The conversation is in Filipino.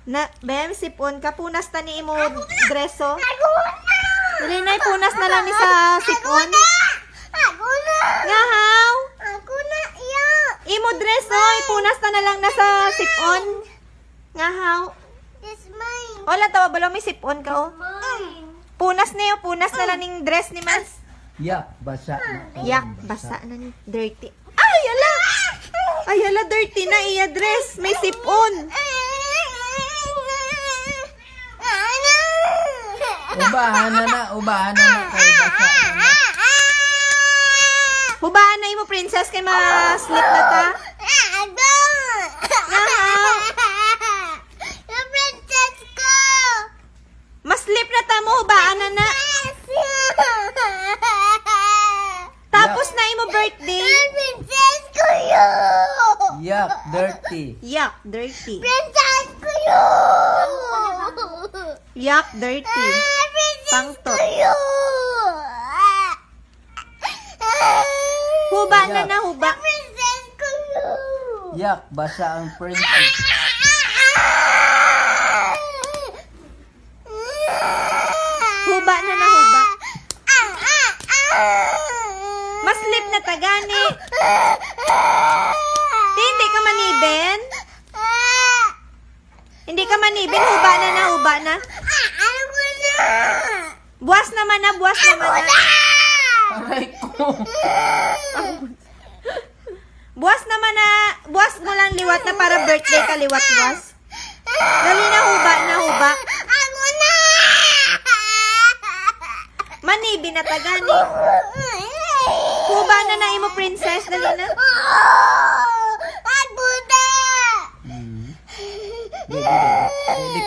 Na, bem, sipon ka. Punas ta ni imo dreso. Dali na, punas na lang ni sa sipon. Ngahaw. Imo dreso, ipunas ta na lang na sa sipon. Ngahaw. Wala tawa balaw may sipon ka oh. Punas niyo, punas na lang ning dress ni Mas. Yak, basa na. Yak, basa na ni dirty. Ay, ala! Ay, ala, dirty na iya dress. May sipon. Ubahan na kay basa na. Hubaan na imo princess kay ma-slip na ta. Ngahaw. Mas-slip na ta mo, hubaan na. Tapos na imo birthday. Yak, dirty. Yak, dirty. Yak, dirty. Pangtot. Huba na huba. Yak, basa ang princess. Huba na huba. Mas-slip na tagani. Hindi ka manibin? Hindi ka manibin, huba na. Buwas naman na. Aray ko. Buwas mo lang liwat na para birthday ka liwat-was. Dali na huba. Manibin na tagani. Huba na imo princess, dali na. Dede.